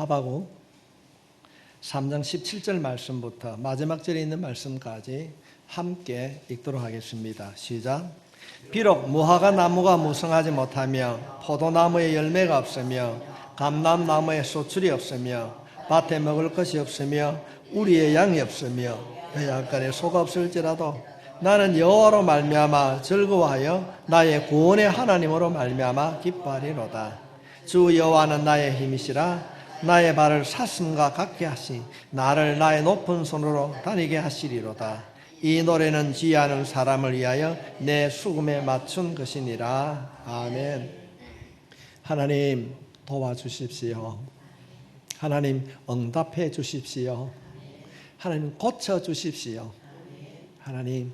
하박국 3장 17절 말씀부터 마지막 절에 있는 말씀까지 함께 읽도록 하겠습니다. 시작. 비록 무화과 나무가 무성하지 못하며 포도나무에 열매가 없으며 감람나무에 소출이 없으며 밭에 먹을 것이 없으며 우리의 양이 없으며 배양간에 소가 없을지라도 나는 여호와로 말미암아 즐거워하여 나의 구원의 하나님으로 말미암아 기뻐하리로다. 주 여호와는 나의 힘이시라. 나의 발을 사슴과 같게 하시 나를 나의 높은 손으로 다니게 하시리로다. 이 노래는 지혜하는 사람을 위하여 내 수금에 맞춘 것이니라. 아멘. 하나님 도와주십시오. 하나님 응답해 주십시오. 하나님 고쳐주십시오. 하나님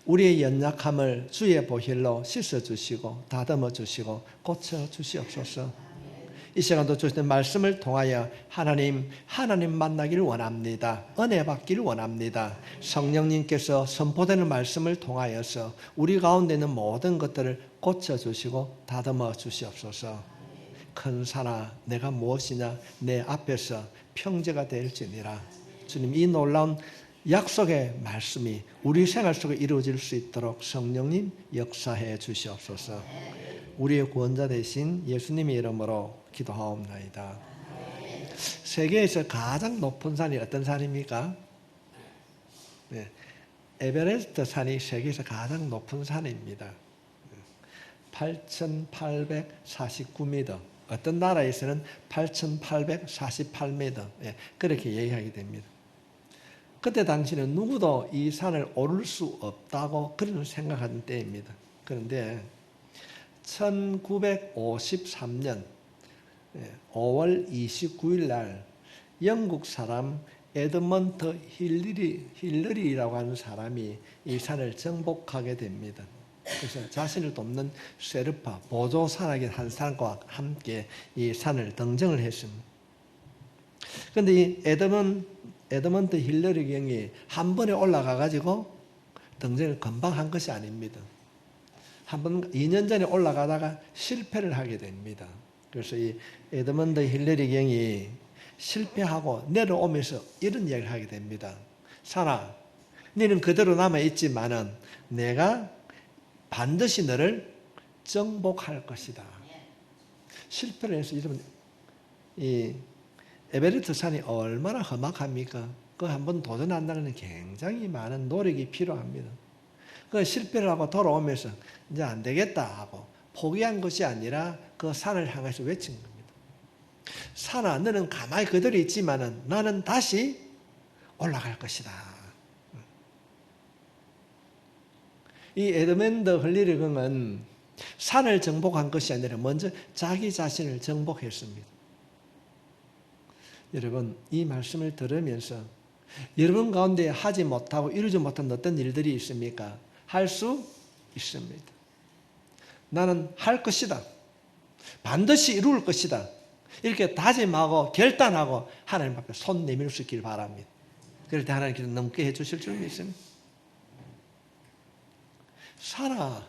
우리의 연약함을 주의 보혈로 씻어주시고 다듬어주시고 고쳐주시옵소서. 이 시간도 주시는 말씀을 통하여 하나님 만나기를 원합니다. 은혜 받기를 원합니다. 성령님께서 선포되는 말씀을 통하여서 우리 가운데 있는 모든 것들을 고쳐주시고 다듬어 주시옵소서. 큰 산아 내가 무엇이냐 내 앞에서 평지가 될지니라. 주님 이 놀라운 약속의 말씀이 우리 생활 속에 이루어질 수 있도록 성령님 역사해 주시옵소서. 우리의 구원자 되신 예수님의 이름으로 기도하옵나이다. 세계에서 가장 높은 산이 어떤 산입니까? 네, 에베레스트 산이 세계에서 가장 높은 산입니다. 8,849m. 어떤 나라에서는 8,848m. 그렇게 얘기하게 됩니다. 그때 당시는 누구도 이 산을 오를 수 없다고 그런 생각하던 때입니다. 그런데 1953년 5월 29일 날 영국 사람 에드먼드 힐러리라고 하는 사람이 이 산을 정복하게 됩니다. 그래서 자신을 돕는 세르파 보조산악인 한 사람과 함께 이 산을 등정을 했습니다. 그런데 이 에드먼드 힐러리 경이 한 번에 올라가 가지고 등정을 금방 한 것이 아닙니다. 한 번 2년 전에 올라가다가 실패를 하게 됩니다. 그래서 이 에드먼드 힐러리 경이 실패하고 내려오면서 이런 이야기를 하게 됩니다. 산아, 너는 그대로 남아있지만은 내가 반드시 너를 정복할 것이다. 실패를 해서 여러분 이 에베레스트 산이 얼마나 험악합니까? 그거 한번 도전한다는 굉장히 많은 노력이 필요합니다. 그 실패를 하고 돌아오면서 이제 안 되겠다 하고 포기한 것이 아니라 그 산을 향해서 외친 겁니다. 산아, 너는 가만히 그대로 있지만은 나는 다시 올라갈 것이다. 이 에드먼드 힐러리 경은 산을 정복한 것이 아니라 먼저 자기 자신을 정복했습니다. 여러분, 이 말씀을 들으면서 여러분 가운데 하지 못하고 이루지 못한 어떤 일들이 있습니까? 할 수 있습니다. 나는 할 것이다. 반드시 이룰 것이다. 이렇게 다짐하고 결단하고 하나님 앞에 손 내밀 수 있길 바랍니다. 그럴 때 하나님께서 넘게 해주실 줄 믿습니다. 살아.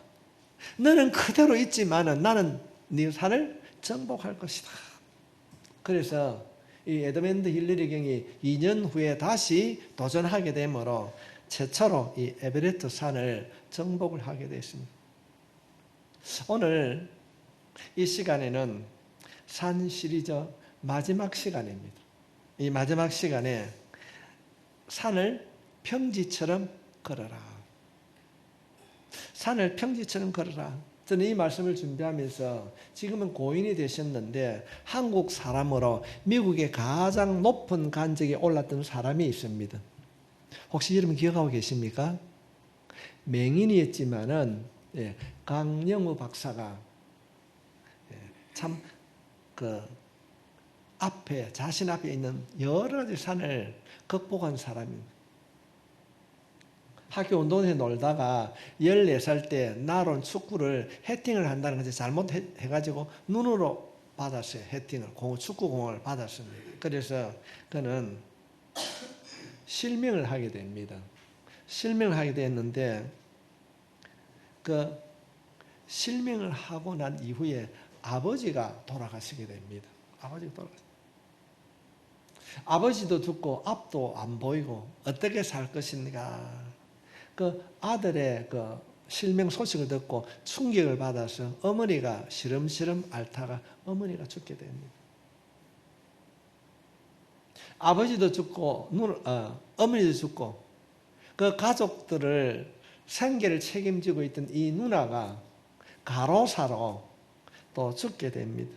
너는 그대로 있지만은 나는 네 산을 정복할 것이다. 그래서 이 에드먼드 힐러리 경이 2년 후에 다시 도전하게 되므로 최초로 이 에베레스트 산을 정복을 하게 됐습니다. 오늘 이 시간에는 산 시리즈 마지막 시간입니다. 이 마지막 시간에 산을 평지처럼 걸어라. 산을 평지처럼 걸어라. 저는 이 말씀을 준비하면서 지금은 고인이 되셨는데 한국 사람으로 미국의 가장 높은 간적에 올랐던 사람이 있습니다. 혹시 여러분 기억하고 계십니까? 맹인이었지만은 강영우 박사가 참 앞에 자신 앞에 있는 여러 가지 산을 극복한 사람입니다. 학교 운동장에 놀다가 14살 때 나론 축구를 헤팅을 한다는 것을 잘못해가지고 눈으로 받았어요. 헤팅을 축구공을 받았습니다. 그래서 그는 실명을 하게 됩니다. 실명을 하게 됐는데 그 실명을 하고 난 이후에 아버지가 돌아가시게 됩니다. 아버지가 돌아가셨어요. 아버지도 죽고 앞도 안 보이고 어떻게 살 것인가. 그 아들의 그 실명 소식을 듣고 충격을 받아서 어머니가 시름시름 앓다가 어머니가 죽게 됩니다. 아버지도 죽고 어머니도 죽고 그 가족들을 생계를 책임지고 있던 이 누나가 가로사로 또 죽게 됩니다.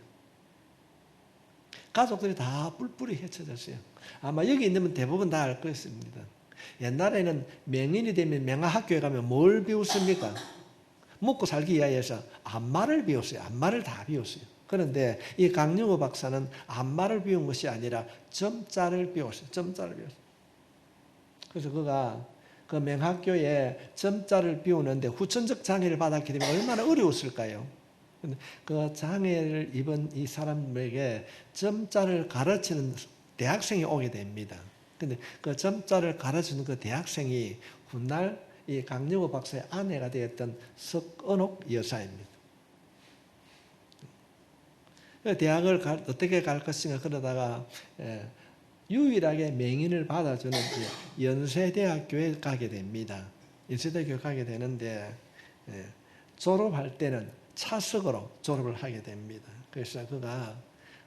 가족들이 다 뿔뿔이 흩어졌어요. 아마 여기 있는 분 대부분 다 알 것입니다. 옛날에는 명인이 되면 명화학교에 가면 뭘 배웠습니까? 먹고 살기 위해서 안마를 배웠어요. 안마를 다 배웠어요. 그런데 이 강영호 박사는 안마를 배운 것이 아니라 점자를 배웠어요. 점자를 배웠어요. 그래서 그가 그 명학교에 점자를 배우는데 후천적 장애를 받았기 때문에 얼마나 어려웠을까요? 그 장애를 입은 이 사람에게 점자를 가르치는 대학생이 오게 됩니다. 근데 그 점자를 가르치는 그 대학생이 훗날 이 강영호 박사의 아내가 되었던 석은옥 여사입니다. 대학을 어떻게 갈 것인가 그러다가 유일하게 명인을 받아주는 연세대학교에 가게 됩니다. 연세대학교에 가게 되는데 졸업할 때는 차석으로 졸업을 하게 됩니다. 그래서 그가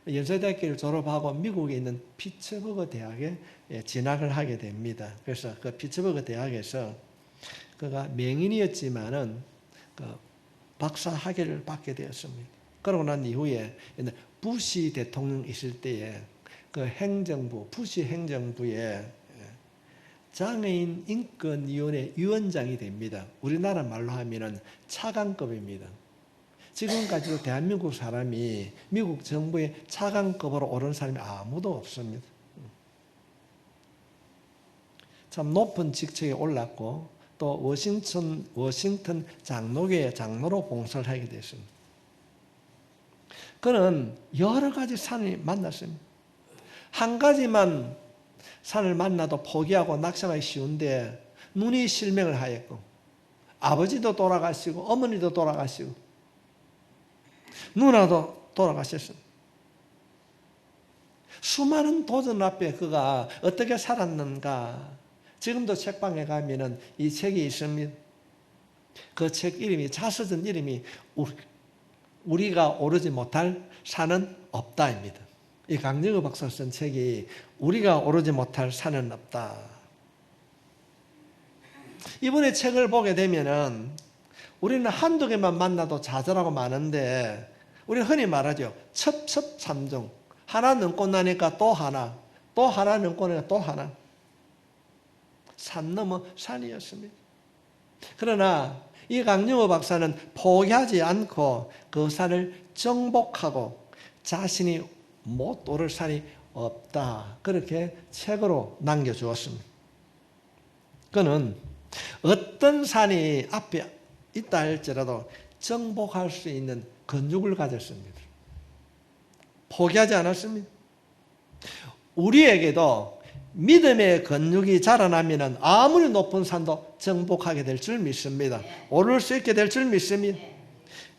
연세대학교를 졸업하고 미국에 있는 피츠버그 대학에 진학을 하게 됩니다. 그래서 그 피츠버그 대학에서 그가 명인이었지만은 그 박사 학위를 받게 되었습니다. 그러고 난 이후에 부시 대통령 있을 때에 그 행정부, 부시 행정부에 장애인 인권위원회 위원장이 됩니다. 우리나라 말로 하면은 차관급입니다. 지금까지도 대한민국 사람이 미국 정부의 차관급으로 오른 사람이 아무도 없습니다. 참 높은 직책에 올랐고 또 워싱턴 장로교의 장로로 봉사를 하게 됐습니다. 그는 여러 가지 산을 만났습니다. 한 가지만 산을 만나도 포기하고 낙심하기 쉬운데 눈이 실명을 하였고 아버지도 돌아가시고 어머니도 돌아가시고 누나도 돌아가셨습니다. 수많은 도전 앞에 그가 어떻게 살았는가. 지금도 책방에 가면은 이 책이 있습니다. 그 책 이름이 자서전 이름이 우리가 오르지 못할 산은 없다입니다. 이 강정호 박사 쓴 책이 우리가 오르지 못할 산은 없다. 이번에 책을 보게 되면은 우리는 한두 개만 만나도 좌절하고 많은데 우리는 흔히 말하죠. 첩첩산중. 하나 넘고 나니까 또 하나, 또 하나 넘고 나니까 또 하나. 산 넘어 산이었습니다. 그러나 이 강영호 박사는 포기하지 않고 그 산을 정복하고 자신이 못 오를 산이 없다. 그렇게 책으로 남겨주었습니다. 그는 어떤 산이 앞에 있다 할지라도 정복할 수 있는 근육을 가졌습니다. 포기하지 않았습니다. 우리에게도 믿음의 근육이 자라나면 아무리 높은 산도 정복하게 될 줄 믿습니다. 오를 수 있게 될 줄 믿습니다.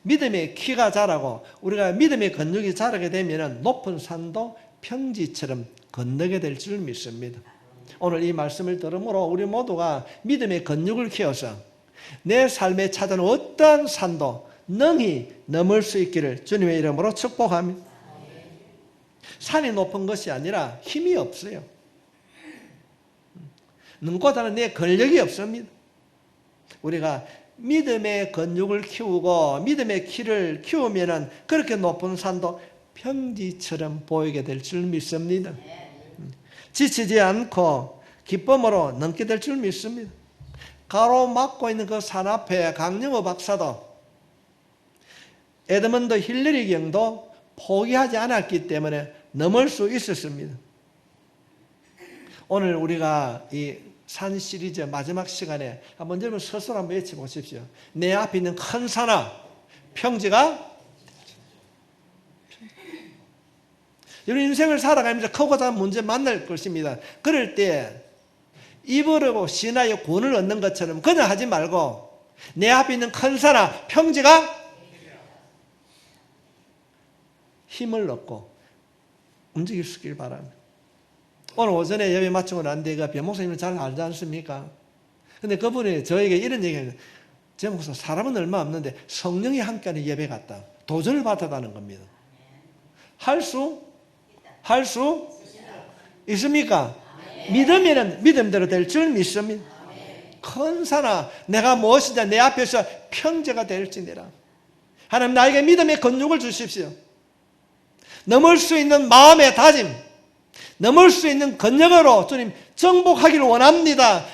믿음의 키가 자라고 우리가 믿음의 근육이 자라게 되면 높은 산도 평지처럼 건너게 될 줄 믿습니다. 오늘 이 말씀을 들으므로 우리 모두가 믿음의 근육을 키워서 내 삶에 찾아오는 어떠한 산도 능히 넘을 수 있기를 주님의 이름으로 축복합니다. 산이 높은 것이 아니라 힘이 없어요. 능보다는 내 근력이 없습니다. 우리가 믿음의 근육을 키우고 믿음의 키를 키우면 그렇게 높은 산도 평지처럼 보이게 될 줄 믿습니다. 지치지 않고 기쁨으로 넘게 될 줄 믿습니다. 가로막고 있는 그 산 앞에 강영호 박사도 에드먼드 힐러리 경도 포기하지 않았기 때문에 넘을 수 있었습니다. 오늘 우리가 이 산 시리즈 마지막 시간에 한번 여러분 스스로 한번 외쳐보십시오. 내 앞에 있는 큰 산아, 평지가 여러분 인생을 살아가면서 크고 작은 문제 만날 것입니다. 그럴 때 입으로 신하의 구원을 얻는 것처럼 그냥 하지 말고 내 앞에 있는 큰 산아, 평지가 힘을 얻고 움직일 수 있길 바랍니다. 오늘 오전에 예배 마치고 난 뒤에 그 변목사님을 잘 알지 않습니까? 근데 그분이 저에게 이런 얘기를 해요. 제 목사, 사람은 얼마 없는데 성령이 함께하는 예배 같다. 도전을 받았다는 겁니다. 할 수 있습니까? 믿으면 믿음대로 될 줄 믿습니다. 큰 산아, 내가 무엇이냐 내 앞에서 평재가 될지니라. 하나님 나에게 믿음의 건육을 주십시오. 넘을 수 있는 마음의 다짐, 넘을 수 있는 건력으로 주님 정복하기를 원합니다.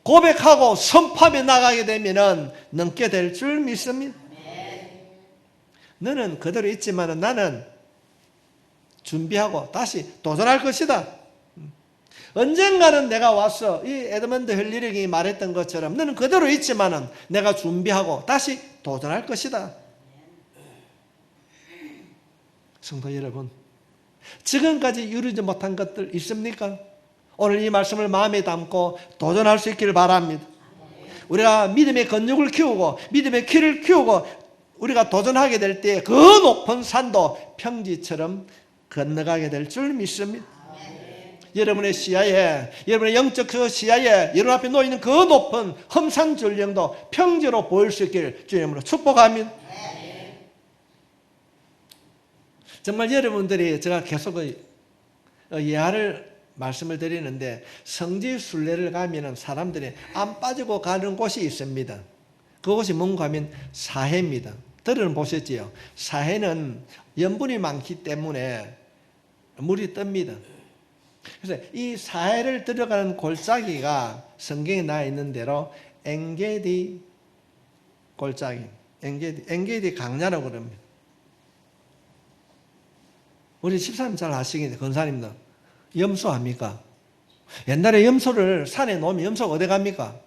고백하고 선포하며 나가게 되면 넘게 될 줄 믿습니다. 너는 그대로 있지만 나는 준비하고 다시 도전할 것이다. 언젠가는 내가 와서 이 에드먼드 힐러리이 말했던 것처럼 너는 그대로 있지만 내가 준비하고 다시 도전할 것이다. 성도 여러분, 지금까지 이루지 못한 것들 있습니까? 오늘 이 말씀을 마음에 담고 도전할 수 있기를 바랍니다. 우리가 믿음의 건육을 키우고 믿음의 키를 키우고 우리가 도전하게 될 때 그 높은 산도 평지처럼 건너가게 될 줄 믿습니다. 여러분의 시야에, 여러분의 영적 그 시야에 여러분 앞에 놓이는 그 높은 험산전령도 평지로 보일 수 있기를 주님으로 축복합니다. 정말 여러분들이 제가 계속 예화를 말씀을 드리는데 성지 순례를 가면 사람들이 안 빠지고 가는 곳이 있습니다. 그곳이 뭔가 하면 사해입니다. 들어보셨지요? 사해는 염분이 많기 때문에 물이 뜹니다. 그래서 이 사해를 들어가는 골짜기가 성경에 나와 있는 대로 엔게디 골짜기, 엔게디 강야라고 그럽니다. 우리 집사님 잘 아시겠는데 권사님도 염소 합니까? 옛날에 염소를 산에 놓으면 염소가 어디 갑니까?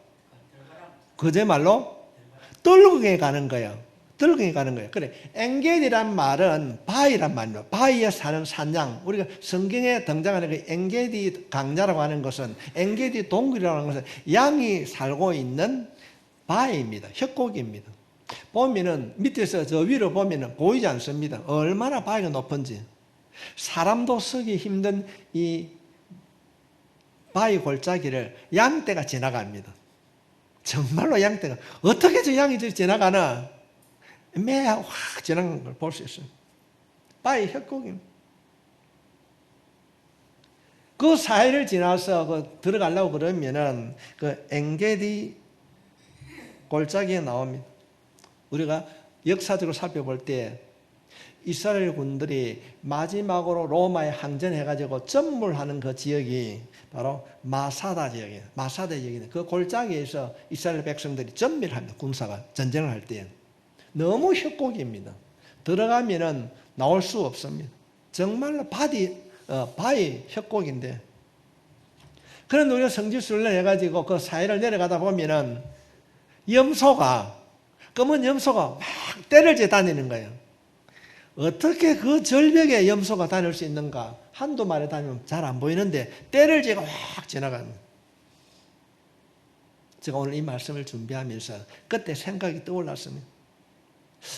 그제 말로 떨궁에 가는 거예요. 떨궁에 가는 거예요. 그래, 엔게디란 말은 바위란 말이에요. 바위에 사는 산양. 우리가 성경에 등장하는 그 엔게디 강야라고 하는 것은 엔게디 동굴이라고 하는 것은 양이 살고 있는 바위입니다. 협곡입니다. 보면은 밑에서 저 위로 보면은 보이지 않습니다. 얼마나 바위가 높은지. 사람도 서기 힘든 이 바위 골짜기를 양떼가 지나갑니다. 정말로 양떼가 어떻게 저 양이 지나가나 매야 확 지나가는 걸 볼 수 있어요. 바위 협곡입니다. 그 사이를 지나서 들어가려고 그러면은 그 엔게디 골짜기에 나옵니다. 우리가 역사적으로 살펴볼 때 이스라엘 군들이 마지막으로 로마에 항전해가지고 점물하는 그 지역이 바로 마사다 지역이에요. 마사다 지역인데 그 골짜기에서 이스라엘 백성들이 전멸합니다. 군사가 전쟁을 할 때. 너무 협곡입니다. 들어가면은 나올 수 없습니다. 정말로 바위 협곡인데. 그런데 우리가 성지순례를 해가지고 그 사이를 내려가다 보면은 검은 염소가 막 떼를 재 다니는 거예요. 어떻게 그 절벽에 염소가 다닐 수 있는가? 한두 마리 다니면 잘 안 보이는데 떼를 재고 확 지나갑니다. 제가 오늘 이 말씀을 준비하면서 그때 생각이 떠올랐습니다.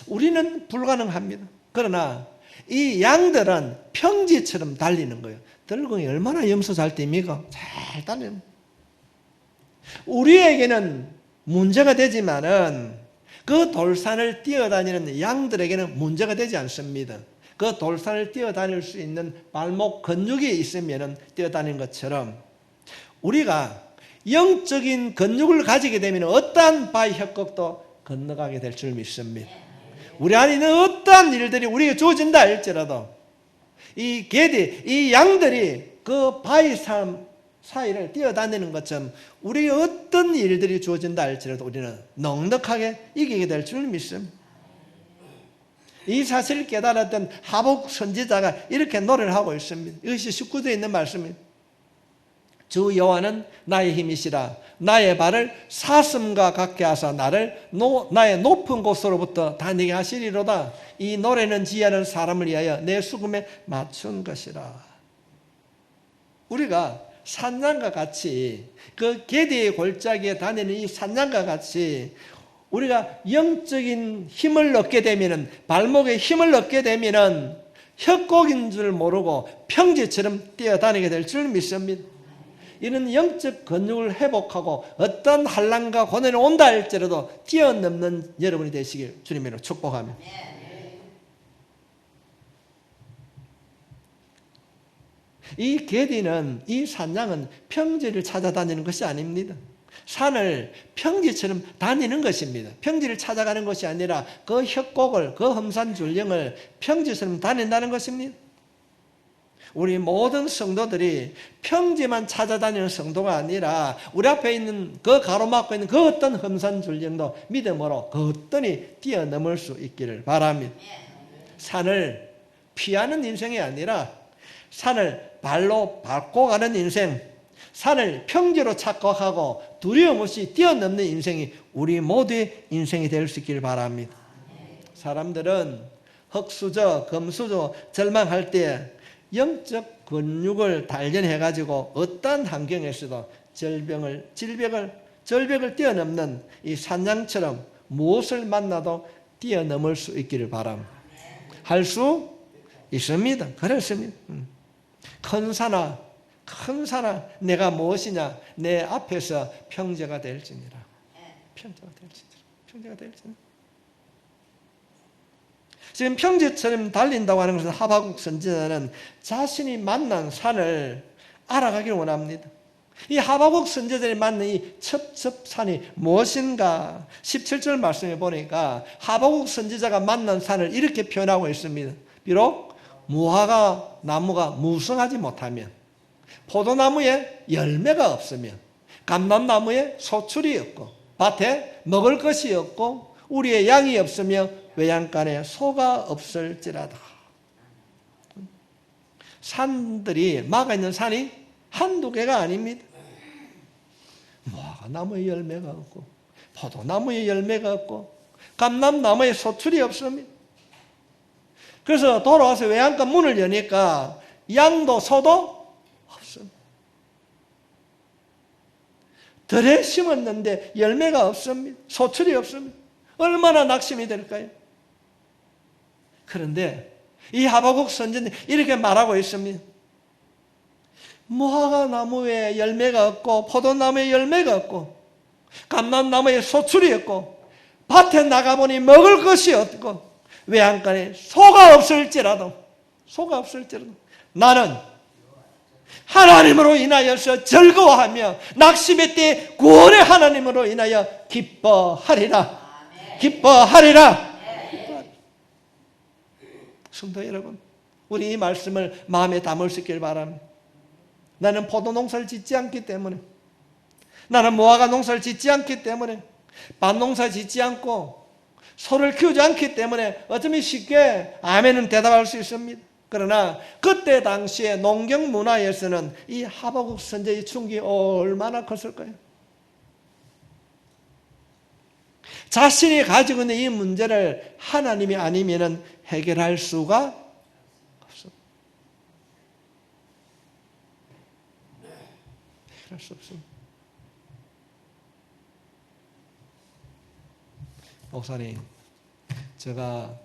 우리는 불가능합니다. 그러나 이 양들은 평지처럼 달리는 거예요. 들궁이 얼마나 염소 잘 뜁니까? 잘 달립니다. 우리에게는 문제가 되지만은 그 돌산을 뛰어다니는 양들에게는 문제가 되지 않습니다. 그 돌산을 뛰어다닐 수 있는 발목 근육이 있으면 뛰어다니는 것처럼 우리가 영적인 근육을 가지게 되면 어떠한 바위 협곡도 건너가게 될 줄 믿습니다. 우리 안에 있는 어떠한 일들이 우리에게 주어진다 할지라도 이 양들이 그 바위 사이를 뛰어다니는 것처럼 우리에게 어떤 일들이 주어진다 할지라도 우리는 넉넉하게 이기게 될 줄 믿습니다. 이 사실을 깨달았던 하복 선지자가 이렇게 노래를 하고 있습니다. 이것이 19절에 있는 말씀입니다. 주 여호와는 나의 힘이시라. 나의 발을 사슴과 같게 하사 나의 높은 곳으로부터 다니게 하시리로다. 이 노래는 지혜하는 사람을 위하여 내 수금에 맞춘 것이라. 우리가 산양과 같이 그 게디의 골짜기에 다니는 이 산양과 같이 우리가 영적인 힘을 얻게 되면은 발목에 힘을 얻게 되면은 협곡인 줄 모르고 평지처럼 뛰어다니게 될 줄 믿습니다. 이런 영적 근육을 회복하고 어떤 환난과 고난이 온다 할지라도 뛰어넘는 여러분이 되시길 주님으로 축복합니다. 이 게디는, 이 산양은 평지를 찾아다니는 것이 아닙니다. 산을 평지처럼 다니는 것입니다. 평지를 찾아가는 것이 아니라 그 협곡을, 그 험산줄령을 평지처럼 다닌다는 것입니다. 우리 모든 성도들이 평지만 찾아다니는 성도가 아니라 우리 앞에 있는 그 가로막고 있는 그 어떤 험산줄령도 믿음으로 거뜬히 뛰어넘을 수 있기를 바랍니다. 산을 피하는 인생이 아니라 산을 발로 밟고 가는 인생, 산을 평지로 착각하고 두려움 없이 뛰어넘는 인생이 우리 모두의 인생이 될 수 있기를 바랍니다. 사람들은 흙수저, 금수저 절망할 때 영적 근육을 단련해가지고 어떠한 환경에서도 절벽을 뛰어넘는 이 산양처럼 무엇을 만나도 뛰어넘을 수 있기를 바랍니다. 할 수 있습니다. 그렇습니다. 큰 산아 내가 무엇이냐, 내 앞에서 평지가 될지니라. 평지가 될지니라. 지금 평지처럼 달린다고 하는 것은 하박국 선지자는 자신이 만난 산을 알아가기를 원합니다. 이 하박국 선지자들이 만난 이 첩첩산이 무엇인가 17절 말씀에 보니까 하박국 선지자가 만난 산을 이렇게 표현하고 있습니다. 비록 무화과 나무가 무성하지 못하면, 포도나무에 열매가 없으면, 감람나무에 소출이 없고, 밭에 먹을 것이 없고, 우리의 양이 없으며 외양간에 소가 없을지라도. 산들이 막아 있는 산이 한두 개가 아닙니다. 무화과나무에 열매가 없고, 포도나무에 열매가 없고, 감람나무에 소출이 없습니다. 그래서 돌아와서 외양간 문을 여니까 양도 소도 없습니다. 들에 심었는데 열매가 없습니다. 소출이 없습니다. 얼마나 낙심이 될까요? 그런데 이 하박국 선지자는 이렇게 말하고 있습니다. 무화과 나무에 열매가 없고, 포도나무에 열매가 없고, 감람나무에 소출이 없고, 밭에 나가보니 먹을 것이 없고, 외양간에 소가 없을지라도 나는 하나님으로 인하여서 즐거워하며 낙심의 때 구원의 하나님으로 인하여 기뻐하리라. 성도 여러분, 우리 이 말씀을 마음에 담을 수 있길 바랍니다. 나는 포도 농사를 짓지 않기 때문에, 나는 무화과 농사를 짓지 않기 때문에, 밭 농사 짓지 않고 소를 키우지 않기 때문에 어쩌면 쉽게 아멘은 대답할 수 있습니다. 그러나 그때 당시에 농경 문화에서는 이 하박국 선지자의 충격이 얼마나 컸을까요? 자신이 가지고 있는 이 문제를 하나님이 아니면 해결할 수가 없습니다. 해결할 수 없습니다. 목사님, 제가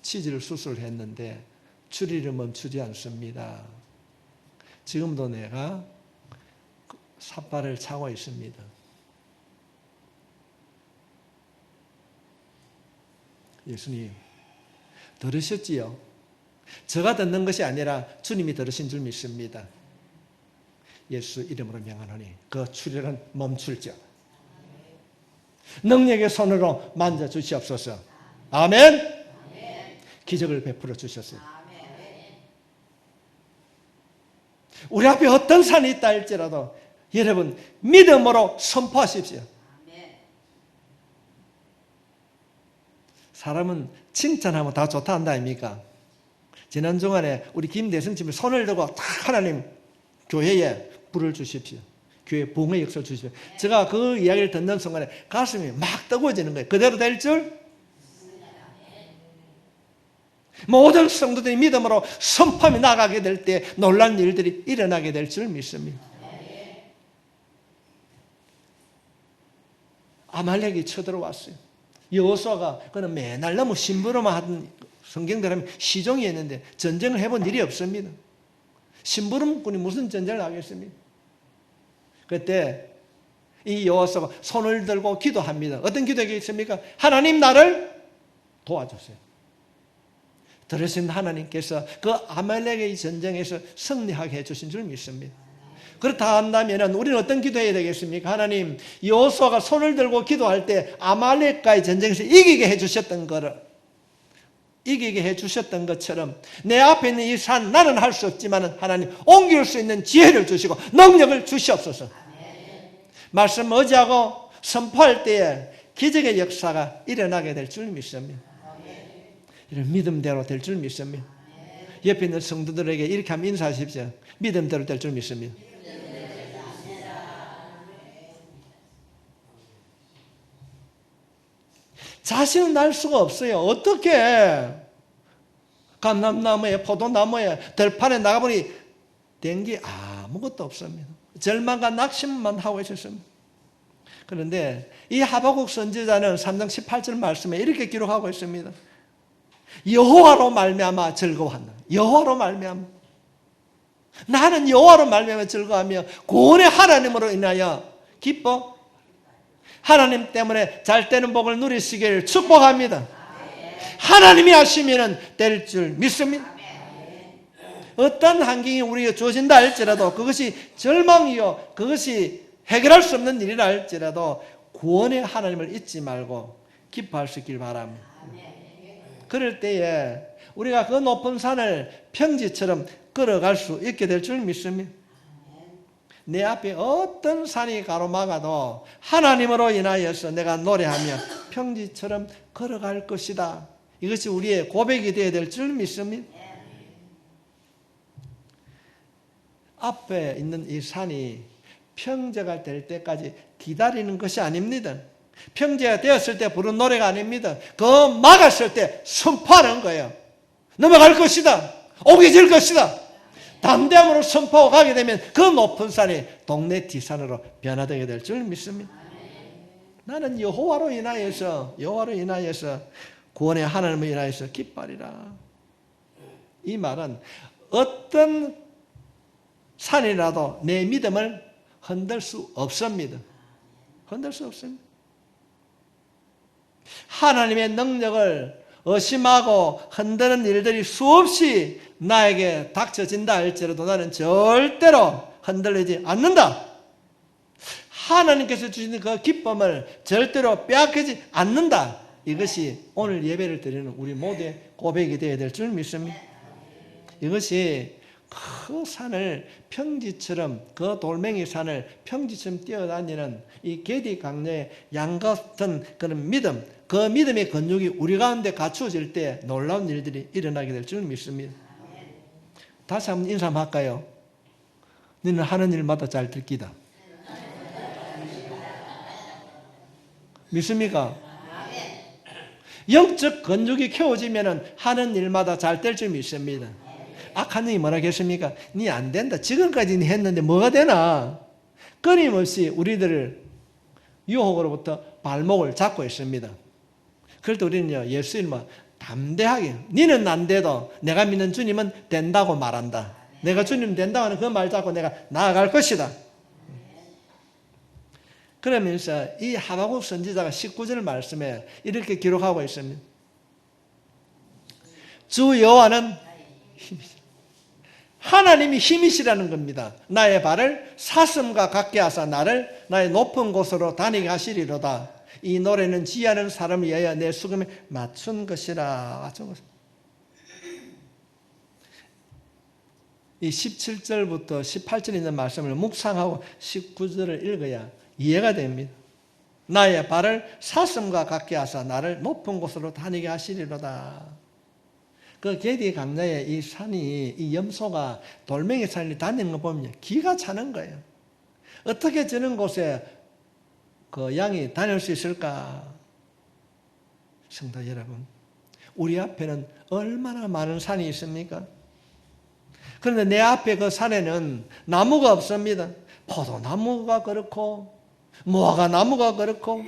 치질 수술을 했는데 추리를 멈추지 않습니다. 지금도 내가 삿발을 차고 있습니다. 예수님, 들으셨지요? 제가 듣는 것이 아니라 주님이 들으신 줄 믿습니다. 예수 이름으로 명하노니 그 추리는 멈출지어다. 능력의 손으로 만져주시옵소서. 아멘. 기적을 베풀어 주셨어요. 우리 앞에 어떤 산이 있다 할지라도 여러분 믿음으로 선포하십시오. 사람은 칭찬하면 다 좋다 한다 아닙니까? 지난 주간에 우리 김대성 집에 손을 들고 딱 하나님 교회에 불을 주십시오. 교회 봉의 역사를 주십시오. 제가 그 이야기를 듣는 순간에 가슴이 막 뜨거워지는 거예요. 그대로 될 줄? 모든 성도들이 믿음으로 선포하며 나가게 될 때 놀란 일들이 일어나게 될 줄 믿습니다. 아말렉이 쳐들어왔어요. 여호수아가 그는 맨날 너무 심부름만 하던 성경대로 하면 시종이었는데 전쟁을 해본 일이 없습니다. 심부름꾼이 무슨 전쟁을 하겠습니까? 그때 이 여호수아가 손을 들고 기도합니다. 어떤 기도겠습니까? 하나님 나를 도와주세요. 들으신 하나님께서 그 아말렉의 전쟁에서 승리하게 해주신 줄 믿습니다. 그렇다 한다면 우리는 어떤 기도해야 되겠습니까? 하나님, 여호수아가 손을 들고 기도할 때 아말렉과의 전쟁에서 이기게 해주셨던 것처럼 내 앞에 있는 이 산 나는 할 수 없지만 하나님 옮길 수 있는 지혜를 주시고 능력을 주시옵소서. 말씀 의지하고 선포할 때에 기적의 역사가 일어나게 될 줄 믿습니다. 이런 믿음대로 될 줄 믿습니다. 옆에 있는 성도들에게 이렇게 한번 인사하십시오. 믿음대로 될 줄 믿습니다. 자신은 알 수가 없어요. 어떻게 감람나무에 포도나무에 들판에 나가보니 된 게 아무것도 없습니다. 절망과 낙심만 하고 있었습니다. 그런데 이 하박국 선지자는 3장 18절 말씀에 이렇게 기록하고 있습니다. 여호와로 말미암아 즐거워한다. 여호와로 말미암아 나는 여호와로 말미암아 즐거워하며 구원의 하나님으로 인하여 기뻐 하나님 때문에 잘 되는 복을 누리시기를 축복합니다. 하나님이 하시면 될 줄 믿습니다. 어떤 환경이 우리에게 주어진다 할지라도 그것이 절망이요 그것이 해결할 수 없는 일이라 할지라도 구원의 하나님을 잊지 말고 기뻐할 수 있길 바랍니다. 그럴 때에 우리가 그 높은 산을 평지처럼 걸어갈 수 있게 될 줄 믿습니다. 내 앞에 어떤 산이 가로막아도 하나님으로 인하여서 내가 노래하며 평지처럼 걸어갈 것이다. 이것이 우리의 고백이 되어야 될 줄 믿습니다. 앞에 있는 이 산이 평지가 될 때까지 기다리는 것이 아닙니다. 평지가 되었을 때 부른 노래가 아닙니다. 그 막았을 때 선포하는 거예요. 넘어갈 것이다. 오게 될 것이다. 담대함으로 선포하고 가게 되면 그 높은 산이 동네 뒷산으로 변화되게 될 줄 믿습니다. 나는 여호와로 인하여서 구원의 하나님을 인하여서 기뻐하리라. 이 말은 어떤 산이라도 내 믿음을 흔들 수 없습니다. 흔들 수 없습니다. 하나님의 능력을 의심하고 흔드는 일들이 수없이 나에게 닥쳐진다 할지라도 나는 절대로 흔들리지 않는다. 하나님께서 주시는 그 기쁨을 절대로 빼앗기지 않는다. 이것이 오늘 예배를 드리는 우리 모두의 고백이 되어야 될 줄 믿습니다. 이것이 그 산을 평지처럼 그 돌멩이 산을 평지처럼 뛰어다니는 이 게디 강녀의 양 같은 그런 믿음, 그 믿음의 근육이 우리 가운데 갖추어질 때 놀라운 일들이 일어나게 될 줄 믿습니다. 다시 한번 인사 한번 할까요? 너는 하는 일마다 잘 될 기다. 믿습니까? 영적 근육이 키워지면 하는 일마다 잘 될 줄 믿습니다. 악한 놈이 뭐라 했습니까? 니 안 된다. 지금까지 니 했는데 뭐가 되나? 끊임없이 우리들을 유혹으로부터 발목을 잡고 있습니다. 그럴 때 우리는요, 예수 이름으로 담대하게, 니는 안 돼도 내가 믿는 주님은 된다고 말한다. 내가 주님 된다고 하는 그 말 잡고 내가 나아갈 것이다. 그러면서 이 하박국 선지자가 19절 말씀에 이렇게 기록하고 있습니다. 주 여호와는 힘이시라. 하나님이 힘이시라는 겁니다. 나의 발을 사슴과 같게 하사 나를 나의 높은 곳으로 다니게 하시리로다. 이 노래는 지혜하는 사람을 위하여 내 수금에 맞춘 것이라. 이 17절부터 18절 있는 말씀을 묵상하고 19절을 읽어야 이해가 됩니다. 나의 발을 사슴과 같게 하사 나를 높은 곳으로 다니게 하시리로다. 그 게디 강야의 이 산이, 이 염소가 돌멩이 산을 다니는 거 보면 기가 차는 거예요. 어떻게 저런 곳에 그 양이 다닐 수 있을까? 성도 여러분, 우리 앞에는 얼마나 많은 산이 있습니까? 그런데 내 앞에 그 산에는 나무가 없습니다. 포도나무가 그렇고 무화과 나무가 그렇고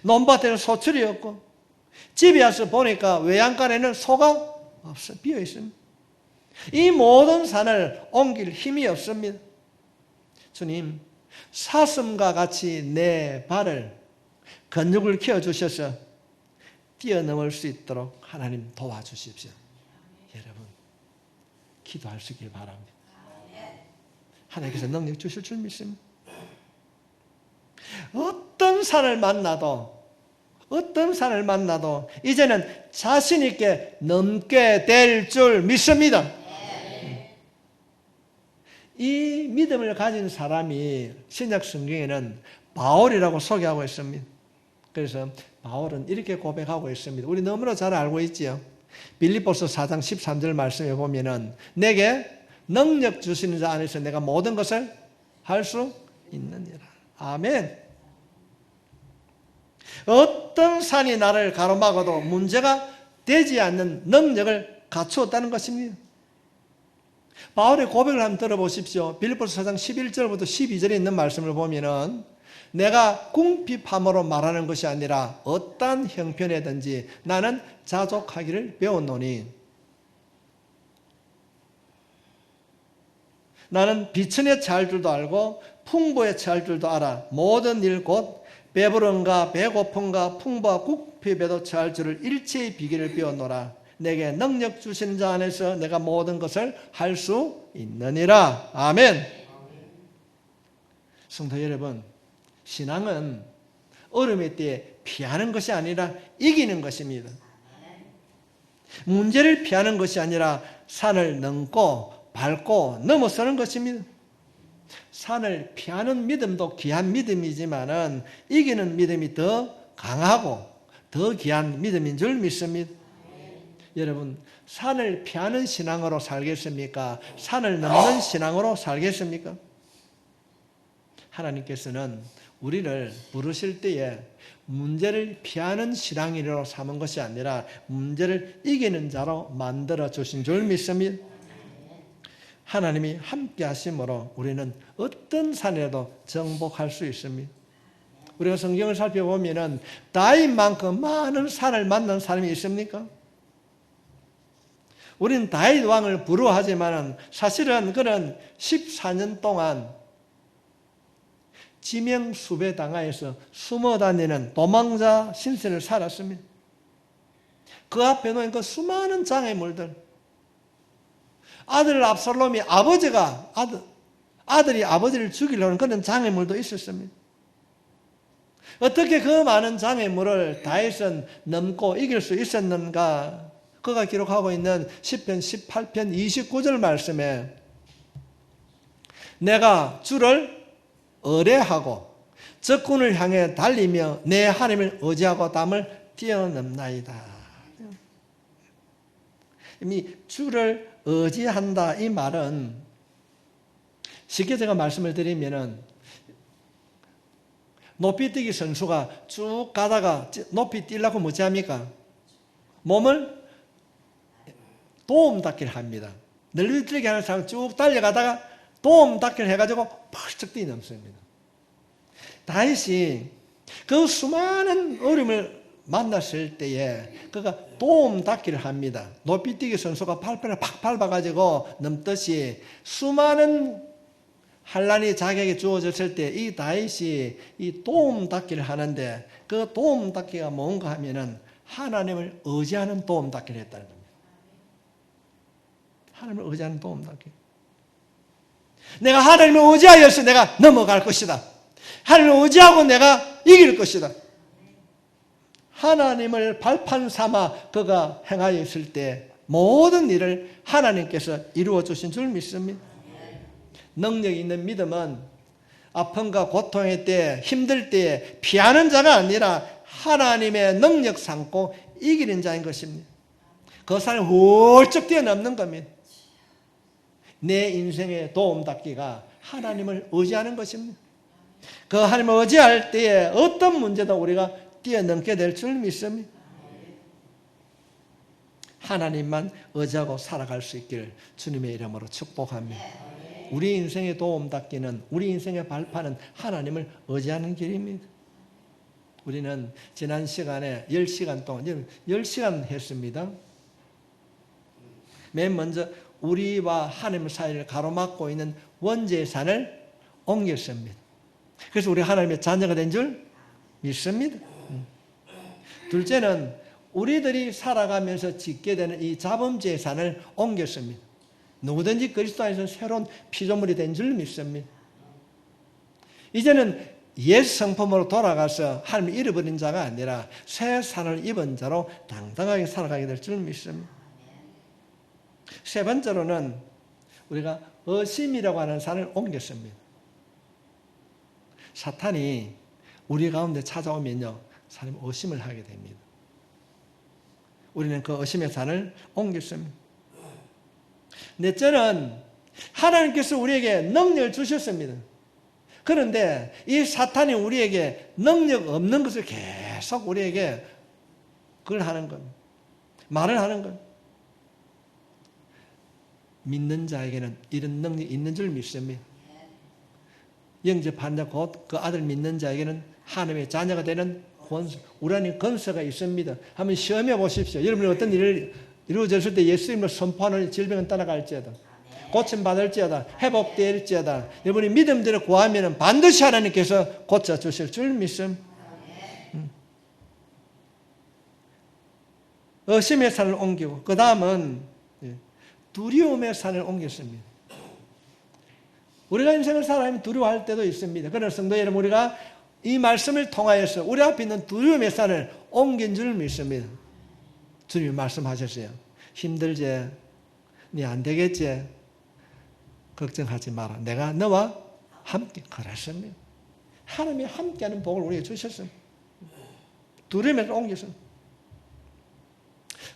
논밭에는 소출이 없고 집에 와서 보니까 외양간에는 소가 없어 비어 있습니다. 이 모든 산을 옮길 힘이 없습니다. 주님, 사슴과 같이 내 발을 근육을 키워주셔서 뛰어넘을 수 있도록 하나님 도와주십시오. 여러분, 기도할 수 있길 바랍니다. 하나님께서 능력 주실 줄 믿습니다. 어떤 산을 만나도 이제는 자신 있게 넘게 될 줄 믿습니다. 이 믿음을 가진 사람이 신약 성경에는 바울이라고 소개하고 있습니다. 그래서 바울은 이렇게 고백하고 있습니다. 우리 너무나 잘 알고 있지요. 빌립보서 4장 13절 말씀에 보면은 내게 능력 주시는 자 안에서 내가 모든 것을 할 수 있느니라. 아멘. 어떤 산이 나를 가로막아도 문제가 되지 않는 능력을 갖추었다는 것입니다. 바울의 고백을 한번 들어보십시오. 빌립보서 4장 11절부터 12절에 있는 말씀을 보면은 내가 궁핍함으로 말하는 것이 아니라 어떠한 형편이든지 나는 자족하기를 배웠노니 나는 비천에 처할 줄도 알고 풍부에 처할 줄도 알아. 모든 일 곧 배부름과 배고픔과 풍부와 궁핍에도 처할 줄을 일체의 비결을 배웠노라. 내게 능력 주시는 자 안에서 내가 모든 것을 할 수 있느니라. 아멘. 성도 여러분, 신앙은 어려움의 때에 피하는 것이 아니라 이기는 것입니다. 문제를 피하는 것이 아니라 산을 넘고 밟고 넘어서는 것입니다. 산을 피하는 믿음도 귀한 믿음이지만은 이기는 믿음이 더 강하고 더 귀한 믿음인 줄 믿습니다. 여러분, 산을 피하는 신앙으로 살겠습니까? 산을 넘는 신앙으로 살겠습니까? 하나님께서는 우리를 부르실 때에 문제를 피하는 신앙인으로 삼은 것이 아니라 문제를 이기는 자로 만들어 주신 줄 믿습니다. 하나님이 함께 하심으로 우리는 어떤 산에도 정복할 수 있습니다. 우리가 성경을 살펴보면 다윗만큼 많은 산을 만난 사람이 있습니까? 우리는 다윗 왕을 부러워하지만 사실은 그는 14년 동안 지명수배 당하여서 숨어 다니는 도망자 신세를 살았습니다. 그 앞에 놓인 그 수많은 장애물들, 아들 압살롬이 아들이 아버지를 죽이려는 그런 장애물도 있었습니다. 어떻게 그 많은 장애물을 다윗은 넘고 이길 수 있었는가? 그가 기록하고 있는 시편 18편 29절 말씀에 내가 주를 의뢰하고 적군을 향해 달리며 내 하나님을 의지하고 담을 뛰어넘나이다. 이미 주를 의지한다 이 말은 쉽게 제가 말씀을 드리면은 높이뛰기 선수가 쭉 가다가 높이 뛰려고 뭐지 합니까? 몸을 도움닫기를 합니다. 널리 뛰게 하는 사람 쭉 달려가다가 도움닫기를 해가지고 펄쩍 뛰어넘습니다. 다윗이 그 수많은 어려움을 만났을 때에 그가 도움닫기를 합니다. 높이뛰기 선수가 팔편을 팍 밟아가지고 넘듯이 수많은 환난이 자기에게 주어졌을 때 이 다윗이 이 도움닫기를 하는데 그 도움닫기가 뭔가 하면은 하나님을 의지하는 도움닫기를 했다는 겁니다. 하나님을 의지하는 도움닫기. 내가 하나님을 의지하여서 내가 넘어갈 것이다. 하나님을 의지하고 내가 이길 것이다. 하나님을 발판 삼아 그가 행하여 있을 때 모든 일을 하나님께서 이루어 주신 줄 믿습니다. 능력 있는 믿음은 아픔과 고통의 때, 힘들 때에 피하는 자가 아니라 하나님의 능력 삼고 이기는 자인 것입니다. 그 산을 훌쩍 뛰어넘는 겁니다. 내 인생의 도움닫기가 하나님을 의지하는 것입니다. 그 하나님을 의지할 때에 어떤 문제도 우리가 뛰어넘게 될 줄 믿습니다. 하나님만 의지하고 살아갈 수 있기를 주님의 이름으로 축복합니다. 우리 인생의 도움닫기는, 우리 인생의 발판은 하나님을 의지하는 길입니다. 우리는 지난 시간에 10시간 동안 10시간 했습니다. 맨 먼저 우리와 하나님 사이를 가로막고 있는 원죄산을 옮겼습니다. 그래서 우리 하나님의 자녀가 된 줄 믿습니다. 둘째는 우리들이 살아가면서 짓게 되는 이 자범죄산을 옮겼습니다. 누구든지 그리스도 안에서 새로운 피조물이 된 줄 믿습니다. 이제는 옛 성품으로 돌아가서 하나님을 잃어버린 자가 아니라 새 산을 입은 자로 당당하게 살아가게 될 줄 믿습니다. 세 번째로는 우리가 의심이라고 하는 산을 옮겼습니다. 사탄이 우리 가운데 찾아오면요, 사람이 의심을 하게 됩니다. 우리는 그 의심의 산을 옮겼습니다. 넷째는 하나님께서 우리에게 능력을 주셨습니다. 그런데 이 사탄이 우리에게 능력 없는 것을 계속 우리에게 그걸 하는 것, 말을 하는 것. 믿는 자에게는 이런 능력이 있는 줄 믿습니다. 영접한 자 곧 그 아들 믿는 자에게는 하나님의 자녀가 되는 권세, 우리 안에 권세가 있습니다. 한번 시험해 보십시오. 여러분이 어떤 일을 이루어졌을 때 예수님을 선포하는 질병은 따라갈지어다, 고침받을지어다, 회복될지어다, 여러분이 믿음대로 구하면 반드시 하나님께서 고쳐주실 줄 믿습니다. 의심의 산을 옮기고 그 다음은 두려움의 산을 옮겼습니다. 우리가 인생을 살아가면 두려워할 때도 있습니다. 그러나 성도 여러분, 우리가 이 말씀을 통하여서 우리 앞에 있는 두려움의 산을 옮긴 줄 믿습니다. 주님이 말씀하셨어요. 힘들지? 네 안 되겠지? 걱정하지 마라. 내가 너와 함께. 그랬습니다. 하나님이 함께하는 복을 우리에게 주셨습니다. 두려움에서 옮겼습니다.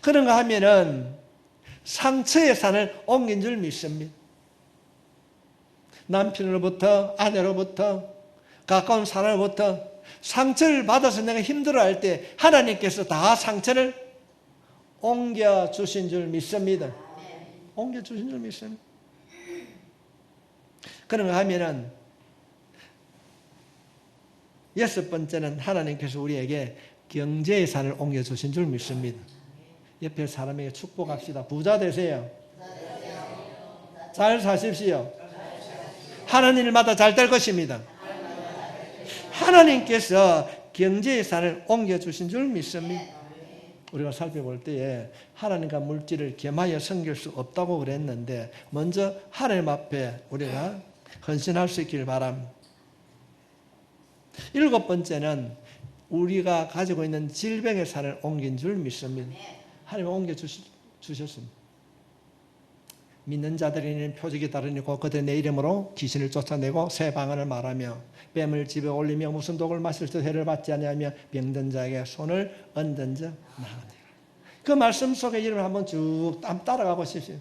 그런가 하면은 상처의 산을 옮긴 줄 믿습니다. 남편으로부터, 아내로부터, 가까운 사람으로부터 상처를 받아서 내가 힘들어할 때 하나님께서 다 상처를 옮겨주신 줄 믿습니다. 옮겨주신 줄 믿습니다. 그런가 하면은 여섯 번째는 하나님께서 우리에게 경제의 산을 옮겨주신 줄 믿습니다. 옆에 사람에게 축복합시다. 부자 되세요. 잘 사십시오. 하는 일마다 잘 될 것입니다. 하나님께서 경제의 산을 옮겨주신 줄 믿습니다. 우리가 살펴볼 때에 하나님과 물질을 겸하여 섬길 수 없다고 그랬는데 먼저 하나님 앞에 우리가 헌신할 수 있기를 바랍니다. 일곱 번째는 우리가 가지고 있는 질병의 산을 옮긴 줄 믿습니다. 하나님이 옮겨주셨습니다. 믿는 자들에게는 표적이 따르니고 그들의 내 이름으로 귀신을 쫓아내고 새 방언을 말하며 뱀을 집에 올리며 무슨 독을 마실 때 해를 받지 아니하며 병든 자에게 손을 얹은 자 나으니라. 그 말씀 속에 이름을 한번 쭉 따라가 보십시오.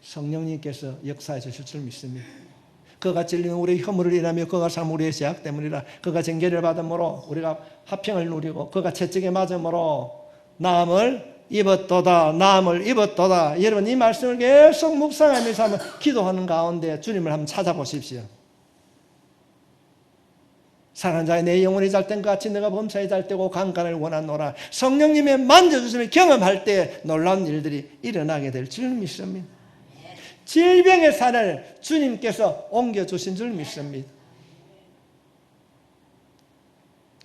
성령님께서 역사해 주실 줄 믿습니다. 그가 진리는 우리의 허물을 인하며 그가 참 우리의 죄악 때문이라. 그가 징계를 받음으로 우리가 화평을 누리고 그가 채찍에 맞음으로 나음을 입었도다. 나음을 입었도다. 여러분 이 말씀을 계속 묵상하면서 한번 기도하는 가운데 주님을 한번 찾아보십시오. 사랑하는 자의 내 영혼이 잘된 것 같이 내가 범사에 잘되고 강간을 원하노라. 성령님의 만져주심을 경험할 때 놀라운 일들이 일어나게 될 줄 믿습니다. 질병의 산을 주님께서 옮겨주신 줄 믿습니다.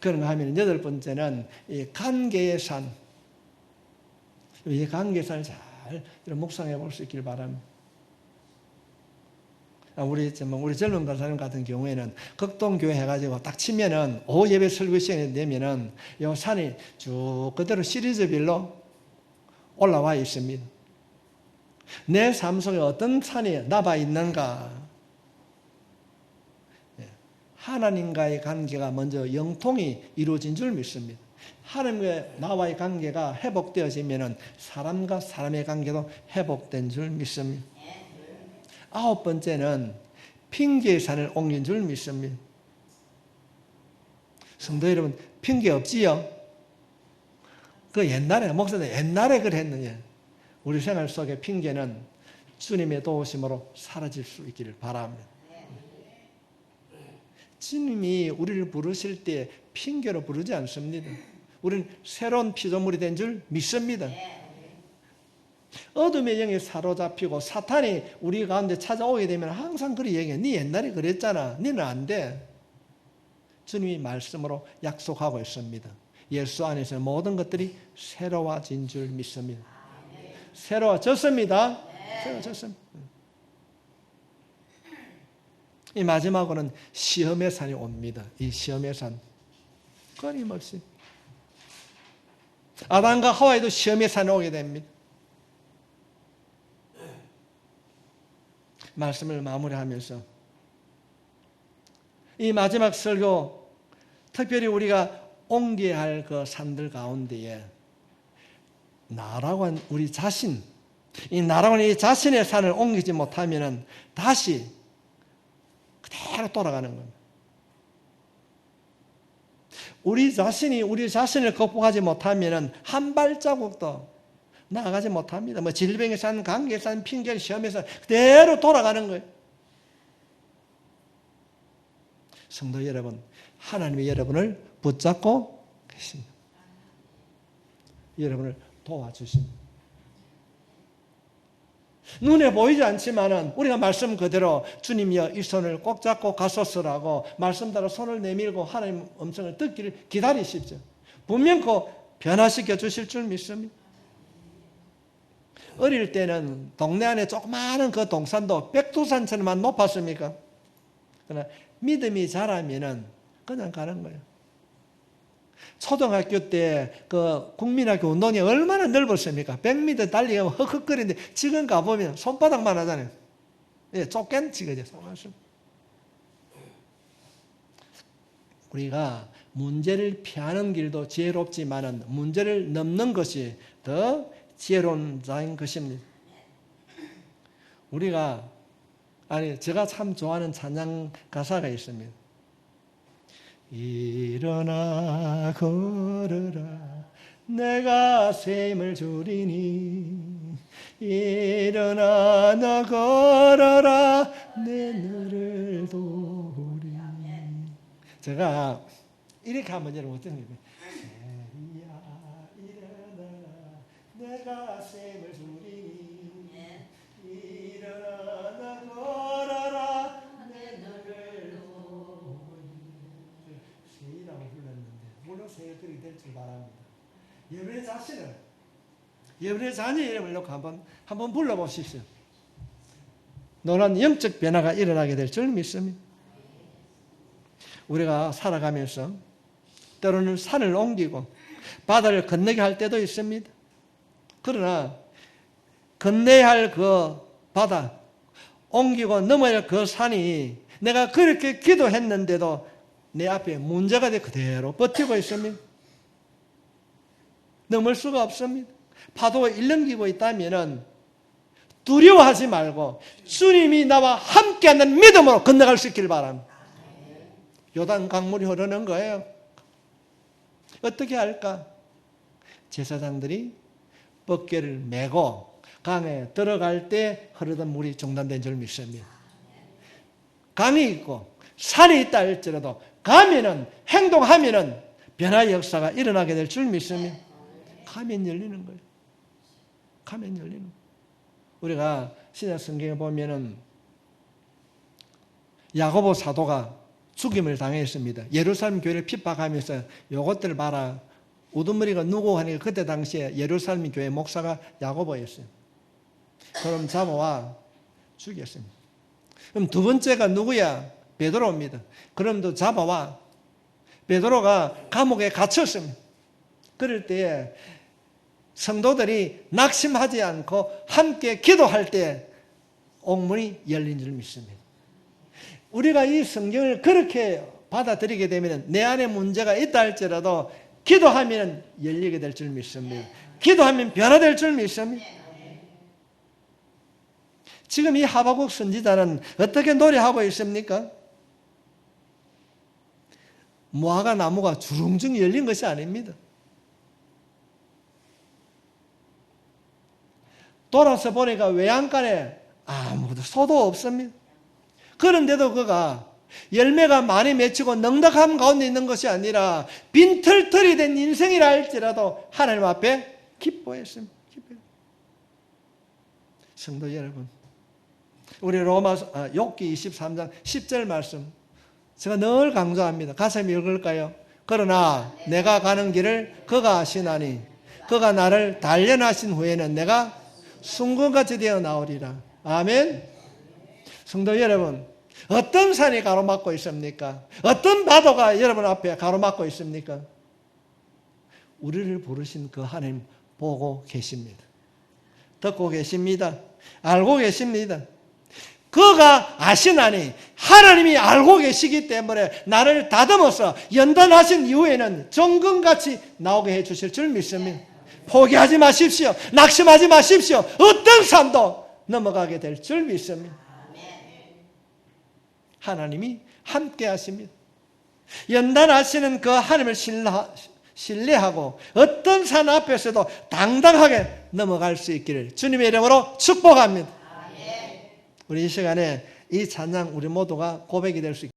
그런가 하면 여덟 번째는 이 관계의 산. 이 관계의 산을 잘 묵상해 볼 수 있길 바랍니다. 우리 젊은 간사님 같은 경우에는 극동교회 해가지고 딱 치면은 오후 예배 설교 시간이 되면은 이 산이 쭉 그대로 시리즈별로 올라와 있습니다. 내 삶 속에 어떤 산이 남아 있는가? 하나님과의 관계가 먼저 영통이 이루어진 줄 믿습니다. 하나님과 나와의 관계가 회복되어지면은 사람과 사람의 관계도 회복된 줄 믿습니다. 아홉 번째는 핑계의 산을 옮긴 줄 믿습니다. 성도 여러분, 핑계 없지요? 그 옛날에, 목사님 옛날에 그랬느냐? 우리 생활 속에 핑계는 주님의 도우심으로 사라질 수 있기를 바랍니다. 주님이 우리를 부르실 때 핑계로 부르지 않습니다. 우리는 새로운 피조물이 된 줄 믿습니다. 어둠의 영에 사로잡히고 사탄이 우리 가운데 찾아오게 되면 항상 그리 얘기해. 네 옛날에 그랬잖아. 너는 안 돼. 주님이 말씀으로 약속하고 있습니다. 예수 안에서 모든 것들이 새로워진 줄 믿습니다. 새로워졌습니다. 새로워졌습니다. 이 마지막으로는 시험의 산이 옵니다. 이 시험의 산. 끊임없이. 아담과 하와에도 시험의 산이 오게 됩니다. 말씀을 마무리하면서 이 마지막 설교, 특별히 우리가 옮겨야 할 그 산들 가운데에 나라고 한 우리 자신, 이 나라고 하는 이 자신의 산을 옮기지 못하면 다시 그대로 돌아가는 겁니다. 우리 자신이 우리 자신을 극복하지 못하면 한 발자국도 나아가지 못합니다. 뭐 질병의 산, 관계의 산, 핑계, 시험에서 그대로 돌아가는 거예요. 성도 여러분, 하나님이 여러분을 붙잡고 계십니다. 여러분을 도와주십니다. 눈에 보이지 않지만은 우리가 말씀 그대로 주님이여 이 손을 꼭 잡고 가소서라고 말씀대로 손을 내밀고 하나님 음성을 듣기를 기다리십시오. 분명코 변화시켜 주실 줄 믿습니다. 어릴 때는 동네 안에 조그마한 그 동산도 백두산처럼만 높았습니까? 그러나 믿음이 자라면은 그냥 가는 거예요. 초등학교 때 그 국민학교 운동이 얼마나 넓었습니까? 100m 달리가 헉헉거리는데 지금 가보면 손바닥만 하잖아요. 예, 쫓겐지 그죠? 우리가 문제를 피하는 길도 지혜롭지만은 문제를 넘는 것이 더 지혜로운 자인 것입니다. 제가 참 좋아하는 찬양 가사가 있습니다. 일어나 걸어라 내가 셈을 줄이니 일어나 너 걸어라 내 너를 도우리. 제가 이렇게 한번 여러분 어떤 거예요? 내가 셈을 줄이니 일어나 너 걸어라 내 너를 도우리. 세이라고 불렀는데 물론 세일들이 될 줄 바랍니다. 여러분의 자신을 여러분의 자녀 이름을 놓고 한번 불러보십시오. 놀라운 영적 변화가 일어나게 될 줄 믿습니다. 우리가 살아가면서 때로는 산을 옮기고 바다를 건너게 할 때도 있습니다. 그러나 건너야 할 그 바다, 옮기고 넘어야 할 그 산이 내가 그렇게 기도했는데도 내 앞에 문제가 돼 그대로 버티고 있습니다. 넘을 수가 없습니다. 파도가 일렁기고 있다면 두려워하지 말고 주님이 나와 함께하는 믿음으로 건너갈 수 있길 바랍니다. 요단 강물이 흐르는 거예요. 어떻게 할까? 제사장들이 덮개를 메고 강에 들어갈 때 흐르던 물이 중단된 줄 믿습니다. 강이 있고 산이 있다 할지라도 가면은 행동하면은 변화의 역사가 일어나게 될 줄 믿습니다. 가면 열리는 거예요. 가면 열리는 거예요. 우리가 신약 성경에 보면은 야고보 사도가 죽임을 당했습니다. 예루살렘 교회를 핍박하면서 요것들 봐라. 우두머리가 누구 하니까 그때 당시에 예루살렘 교회 목사가 야고보였어요. 그럼 잡아와 죽였습니다. 그럼 두 번째가 누구야? 베드로입니다. 그럼 또 잡아와. 베드로가 감옥에 갇혔습니다. 그럴 때에 성도들이 낙심하지 않고 함께 기도할 때 옥문이 열린 줄 믿습니다. 우리가 이 성경을 그렇게 받아들이게 되면 내 안에 문제가 있다 할지라도 기도하면 열리게 될 줄 믿습니다. 기도하면 변화될 줄 믿습니다. 지금 이 하박국 선지자는 어떻게 노래하고 있습니까? 무화과 나무가 주렁주렁 열린 것이 아닙니다. 돌아서 보니까 외양간에 아무것도 소도 없습니다. 그런데도 그가 열매가 많이 맺히고 넉넉함 가운데 있는 것이 아니라 빈털털이 된 인생이라 할지라도 하나님 앞에 기뻐했습니다. 성도 여러분, 우리 욥기 23장 10절 말씀 제가 늘 강조합니다. 가슴 읽을까요? 그러나 내가 가는 길을 그가 아시나니 그가 나를 단련하신 후에는 내가 순금같이 되어 나오리라. 아멘. 성도 여러분, 어떤 산이 가로막고 있습니까? 어떤 바다가 여러분 앞에 가로막고 있습니까? 우리를 부르신 그 하나님 보고 계십니다. 듣고 계십니다. 알고 계십니다. 그가 아시나니 하나님이 알고 계시기 때문에 나를 다듬어서 연단하신 이후에는 정금같이 나오게 해주실 줄 믿습니다. 포기하지 마십시오. 낙심하지 마십시오. 어떤 산도 넘어가게 될 줄 믿습니다. 하나님이 함께 하십니다. 연단하시는 그 하나님을 신뢰하고 어떤 산 앞에서도 당당하게 넘어갈 수 있기를 주님의 이름으로 축복합니다. 우리 이 시간에 이 찬양 우리 모두가 고백이 될 수 있습니다.